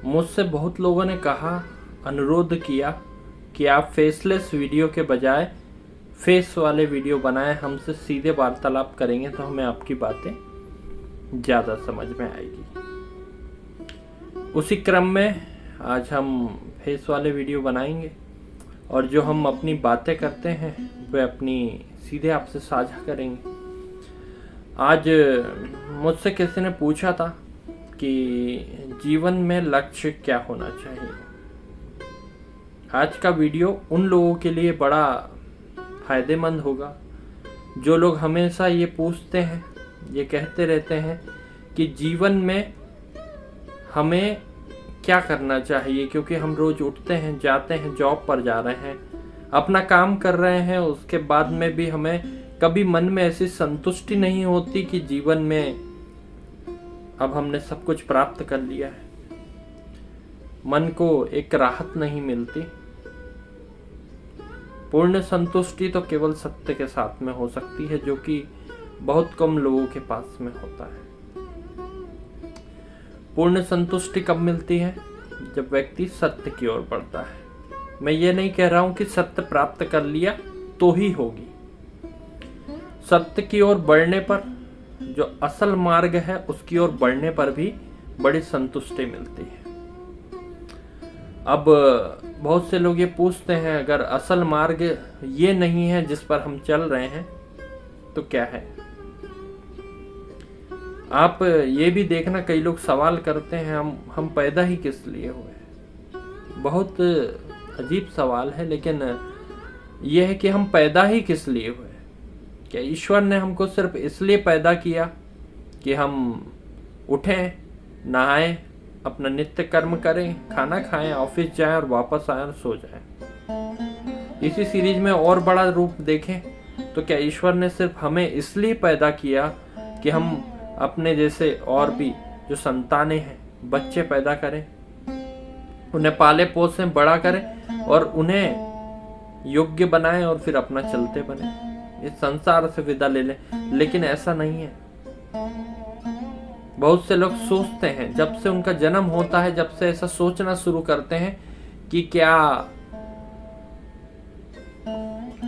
मुझसे बहुत लोगों ने कहा, अनुरोध किया कि आप फेसलेस वीडियो के बजाय फेस वाले वीडियो बनाएं, हमसे सीधे वार्तालाप करेंगे तो हमें आपकी बातें ज़्यादा समझ में आएगी। उसी क्रम में आज हम फेस वाले वीडियो बनाएंगे और जो हम अपनी बातें करते हैं वे अपनी सीधे आपसे साझा करेंगे। आज मुझसे किसी ने पूछा था कि जीवन में लक्ष्य क्या होना चाहिए। आज का वीडियो उन लोगों के लिए बड़ा फायदेमंद होगा जो लोग हमेशा ये पूछते हैं, ये कहते रहते हैं कि जीवन में हमें क्या करना चाहिए, क्योंकि हम रोज उठते हैं, जाते हैं, जॉब पर जा रहे हैं, अपना काम कर रहे हैं, उसके बाद में भी हमें कभी मन में ऐसी संतुष्टि नहीं होती कि जीवन में अब हमने सब कुछ प्राप्त कर लिया है। मन को एक राहत नहीं मिलती। पूर्ण संतुष्टि तो केवल सत्य के साथ में हो सकती है, जो कि बहुत कम लोगों के पास में होता है। पूर्ण संतुष्टि कब मिलती है? जब व्यक्ति सत्य की ओर बढ़ता है। मैं ये नहीं कह रहा हूं कि सत्य प्राप्त कर लिया तो ही होगी। सत्य की ओर बढ़ने पर, जो असल मार्ग है उसकी ओर बढ़ने पर भी बड़ी संतुष्टि मिलती है। अब बहुत से लोग ये पूछते हैं, अगर असल मार्ग ये नहीं है जिस पर हम चल रहे हैं तो क्या है? आप ये भी देखना, कई लोग सवाल करते हैं, हम पैदा ही किस लिए हुए? बहुत अजीब सवाल है, लेकिन यह है कि हम पैदा ही किस लिए हुए? क्या ईश्वर ने हमको सिर्फ इसलिए पैदा किया कि हम उठें, नहाएं, अपना नित्य कर्म करें, खाना खाएं, ऑफिस जाएं और वापस आएं और सो जाएं? इसी सीरीज में और बड़ा रूप देखें तो क्या ईश्वर ने सिर्फ हमें इसलिए पैदा किया कि हम अपने जैसे और भी जो संतानें हैं, बच्चे पैदा करें, उन्हें पाले पोसें, बड़ा करें और उन्हें योग्य बनाएं और फिर अपना चलते बने, इस संसार से विदा ले लें? लेकिन ऐसा नहीं है। बहुत से लोग सोचते हैं, जब से उनका जन्म होता है, जब से ऐसा सोचना शुरू करते हैं कि क्या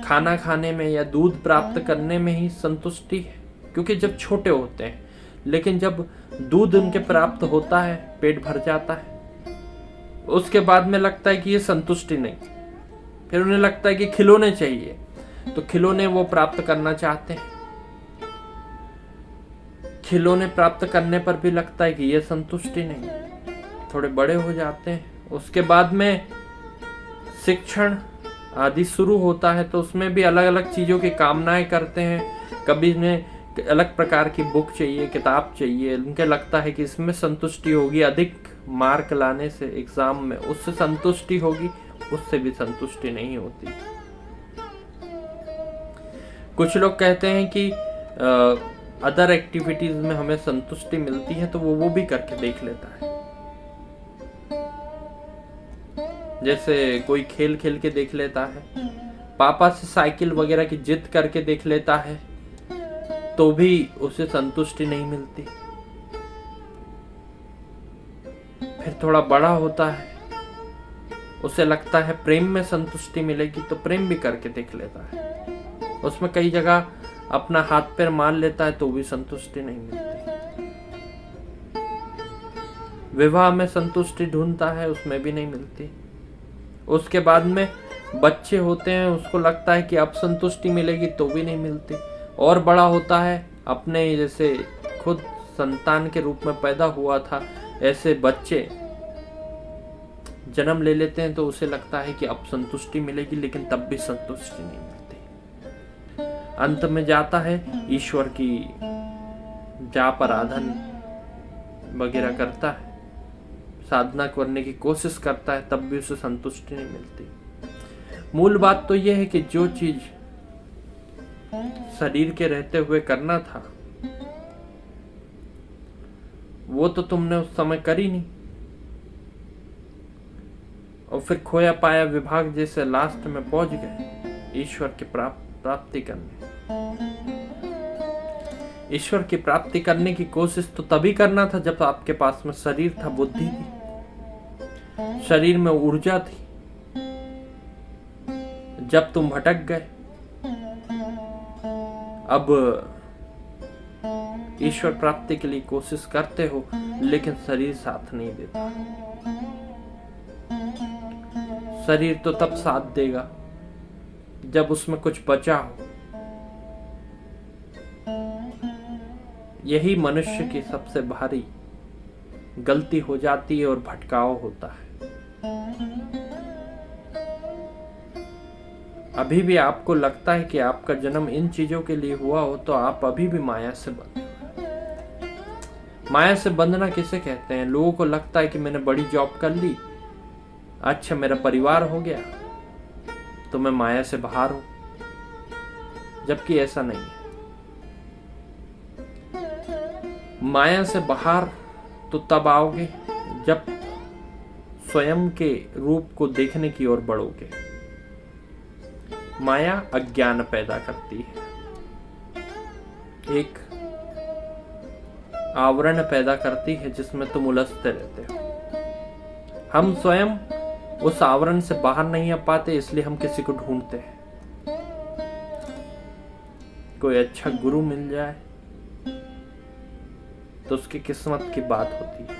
खाना खाने में या दूध प्राप्त करने में ही संतुष्टि है, क्योंकि जब छोटे होते हैं। लेकिन जब दूध उनके प्राप्त होता है, पेट भर जाता है, उसके बाद में लगता है कि ये संतुष्टि नहीं। फिर उन्हें लगता है कि खिलौने चाहिए, तो खिलौने वो प्राप्त करना चाहते हैं। खिलौने प्राप्त करने पर भी लगता है कि ये संतुष्टि नहीं। थोड़े बड़े हो जाते हैं, उसके बाद में शिक्षण आदि शुरू होता है, तो उसमें भी अलग अलग चीजों की कामनाएं करते हैं। कभी उन्हें अलग प्रकार की बुक चाहिए, किताब चाहिए, उनके लगता है कि इसमें संतुष्टि होगी, अधिक मार्क लाने से एग्जाम में उससे संतुष्टि होगी, उससे भी संतुष्टि नहीं होती। कुछ लोग कहते हैं कि अदर एक्टिविटीज में हमें संतुष्टि मिलती है, तो वो भी करके देख लेता है। जैसे कोई खेल खेल के देख लेता है, पापा से साइकिल वगैरह की जिद करके देख लेता है, तो भी उसे संतुष्टि नहीं मिलती। फिर थोड़ा बड़ा होता है, उसे लगता है प्रेम में संतुष्टि मिलेगी, तो प्रेम भी करके देख लेता है। उसमें कई जगह अपना हाथ पैर मार लेता है, तो भी संतुष्टि नहीं मिलती। विवाह में संतुष्टि ढूंढता है, उसमें भी नहीं मिलती। उसके बाद में बच्चे होते हैं, उसको लगता है कि अब संतुष्टि मिलेगी, तो भी नहीं मिलती। और बड़ा होता है, अपने जैसे खुद संतान के रूप में पैदा हुआ था, ऐसे बच्चे जन्म ले लेते हैं, तो उसे लगता है कि अब संतुष्टि मिलेगी, लेकिन तब भी संतुष्टि नहीं मिलती। अंत में जाता है, ईश्वर की जाप आराधन वगैरह करता है, साधना करने की कोशिश करता है, तब भी उसे संतुष्टि नहीं मिलती। मूल बात तो यह है कि जो चीज शरीर के रहते हुए करना था, वो तो तुमने उस समय करी नहीं, और फिर खोया पाया विभाग जैसे लास्ट में पहुंच गए ईश्वर की प्राप्ति करने। ईश्वर की प्राप्ति करने की कोशिश तो तभी करना था जब आपके पास में शरीर था, बुद्धि थी। शरीर में ऊर्जा थी। जब तुम भटक गए, अब ईश्वर प्राप्ति के लिए कोशिश करते हो, लेकिन शरीर साथ नहीं देता। शरीर तो तब साथ देगा जब उसमें कुछ बचा हो। यही मनुष्य की सबसे भारी गलती हो जाती है और भटकाव होता है। अभी भी आपको लगता है कि आपका जन्म इन चीजों के लिए हुआ हो, तो आप अभी भी माया से बंधे हो। माया से बंधना किसे कहते हैं? लोगों को लगता है कि मैंने बड़ी जॉब कर ली, अच्छा मेरा परिवार हो गया, तो मैं माया से बाहर हूं, जबकि ऐसा नहीं है। माया से बाहर तो तब आओगे जब स्वयं के रूप को देखने की ओर बढ़ोगे। माया अज्ञान पैदा करती है, एक आवरण पैदा करती है जिसमें तुम उलझते रहते हो। हम स्वयं उस आवरण से बाहर नहीं आ पाते, इसलिए हम किसी को ढूंढते हैं। कोई अच्छा गुरु मिल जाए तो उसकी किस्मत की बात होती है,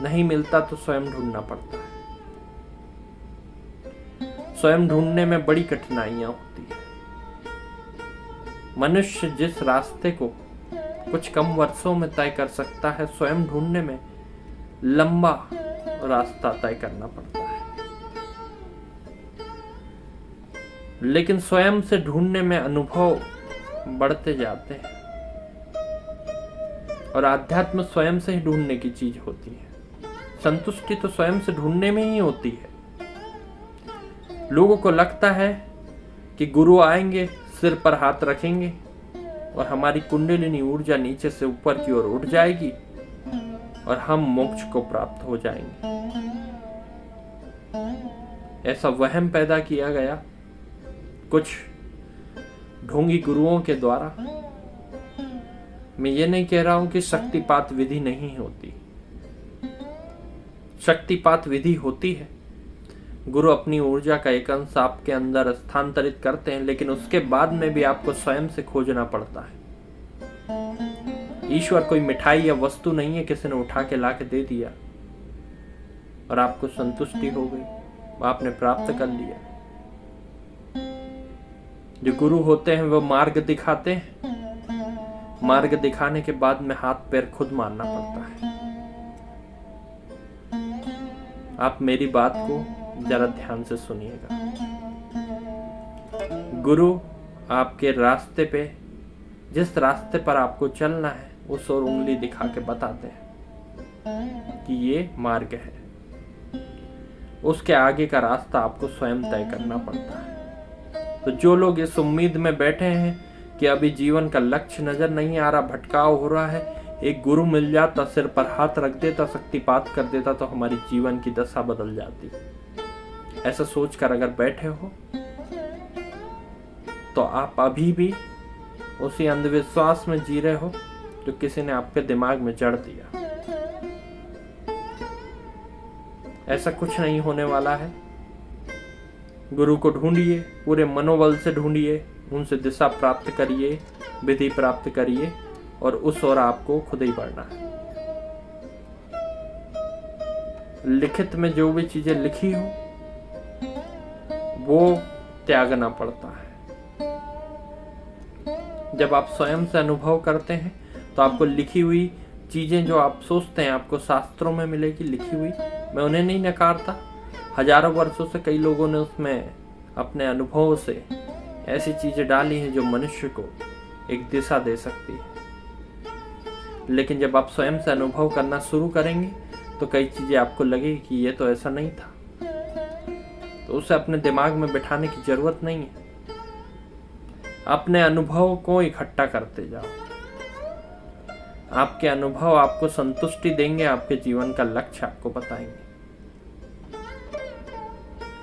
नहीं मिलता तो स्वयं ढूंढना पड़ता है। स्वयं ढूंढने में बड़ी कठिनाइयां होती है। मनुष्य जिस रास्ते को कुछ कम वर्षों में तय कर सकता है, स्वयं ढूंढने में लंबा रास्ता तय करना पड़ता है। लेकिन स्वयं से ढूंढने में अनुभव बढ़ते जाते हैं, और आध्यात्म स्वयं से ही ढूंढने की चीज होती है। संतुष्टि तो स्वयं से ढूंढने में ही होती है। लोगों को लगता है कि गुरु आएंगे, सिर पर हाथ रखेंगे और हमारी कुंडलिनी ऊर्जा नीचे से ऊपर की ओर उठ जाएगी और हम मोक्ष को प्राप्त हो जाएंगे। ऐसा वहम पैदा किया गया कुछ ढोंगी गुरुओं के द्वारा। मैं ये नहीं कह रहा हूं कि शक्तिपात विधि नहीं होती, शक्तिपात विधि होती है। गुरु अपनी ऊर्जा का एक अंश आपके अंदर स्थानांतरित करते हैं, लेकिन उसके बाद में भी आपको स्वयं से खोजना पड़ता है। ईश्वर कोई मिठाई या वस्तु नहीं है, किसी ने उठा के ला के दे दिया और आपको संतुष्टि हो गई, आपने प्राप्त कर लिया। जो गुरु होते हैं वो मार्ग दिखाते हैं, मार्ग दिखाने के बाद में हाथ पैर खुद मारना पड़ता है। आप मेरी बात को जरा ध्यान से सुनिएगा। गुरु आपके रास्ते पे, जिस रास्ते पर आपको चलना है, उस ओर उंगली दिखा के बताते हैं कि ये मार्ग है। उसके आगे का रास्ता आपको स्वयं तय करना पड़ता है। तो जो लोग इस उम्मीद में बैठे हैं कि अभी जीवन का लक्ष्य नजर नहीं आ रहा, भटकाव हो रहा है, एक गुरु मिल जाता, सिर पर हाथ रख देता, शक्तिपात कर देता, तो हमारी जीवन की दशा बदल जाती। ऐसा सोचकर अगर बैठे हो तो आप अभी भी उसी अंधविश्वास में जी रहे हो जो किसी ने आपके दिमाग में जड़ दिया। ऐसा कुछ नहीं होने वाला है। गुरु को ढूंढिए, पूरे मनोबल से ढूंढिए, उनसे दिशा प्राप्त करिए, विधि प्राप्त करिए, और उस ओर आपको खुद ही बढ़ना है। लिखित में जो भी चीजें लिखी हो वो त्यागना पड़ता है। जब आप स्वयं से अनुभव करते हैं तो आपको लिखी हुई चीजें जो आप सोचते हैं आपको शास्त्रों में मिलेगी लिखी हुई, मैं उन्हें नहीं नकारता। हजारों वर्षों से कई लोगों ने उसमें अपने अनुभवों से ऐसी चीजें डाली हैं जो मनुष्य को एक दिशा दे सकती है। लेकिन जब आप स्वयं से अनुभव करना शुरू करेंगे तो कई चीजें आपको लगेगी कि ये तो ऐसा नहीं था, तो उसे अपने दिमाग में बिठाने की जरूरत नहीं है। अपने अनुभव को इकट्ठा करते जाओ। आपके अनुभव आपको संतुष्टि देंगे, आपके जीवन का लक्ष्य आपको बताएंगे।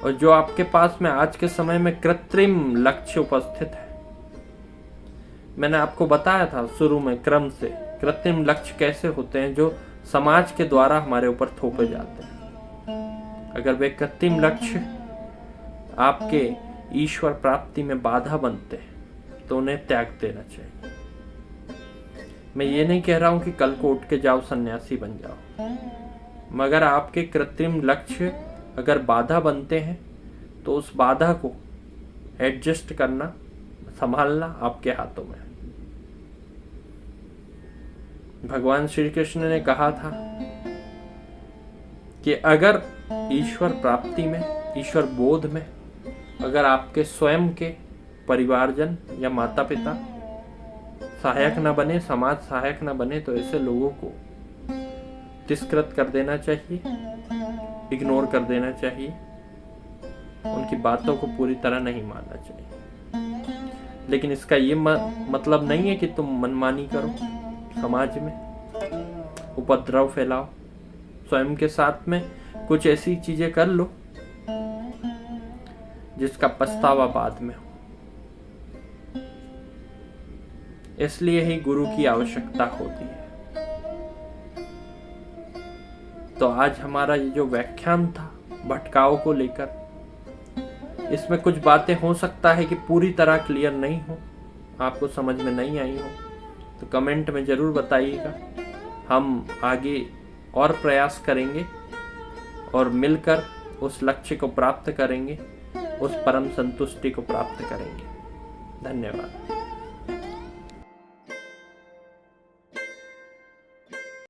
और जो आपके पास में आज के समय में कृत्रिम लक्ष्य उपस्थित है, मैंने आपको बताया था शुरू में क्रम से कृत्रिम लक्ष्य कैसे होते हैं, जो समाज के द्वारा हमारे ऊपर थोपे जाते हैं। अगर वे कृत्रिम लक्ष्य आपके ईश्वर प्राप्ति में बाधा बनते हैं तो उन्हें त्याग देना चाहिए। मैं ये नहीं कह रहा हूं कि कल को उठ के जाओ सन्यासी बन जाओ, मगर आपके कृत्रिम लक्ष्य अगर बाधा बनते हैं तो उस बाधा को एडजस्ट करना, संभालना आपके हाथों में है। भगवान श्री कृष्ण ने कहा था कि अगर ईश्वर प्राप्ति में, ईश्वर बोध में अगर आपके स्वयं के परिवारजन या माता पिता सहायक न बने, समाज सहायक न बने, तो ऐसे लोगों को तिरस्कृत कर देना चाहिए, इग्नोर कर देना चाहिए, उनकी बातों को पूरी तरह नहीं मानना चाहिए। लेकिन इसका ये मतलब नहीं है कि तुम मनमानी करो, समाज में उपद्रव फैलाओ, स्वयं के साथ में कुछ ऐसी चीजें कर लो जिसका पछतावा बाद में हो। इसलिए ही गुरु की आवश्यकता होती है। तो आज हमारा ये जो व्याख्यान था भटकाव को लेकर, इसमें कुछ बातें हो सकता है कि पूरी तरह क्लियर नहीं हो, आपको समझ में नहीं आई हो, तो कमेंट में जरूर बताइएगा। हम आगे और प्रयास करेंगे और मिलकर उस लक्ष्य को प्राप्त करेंगे, उस परम संतुष्टि को प्राप्त करेंगे। धन्यवाद।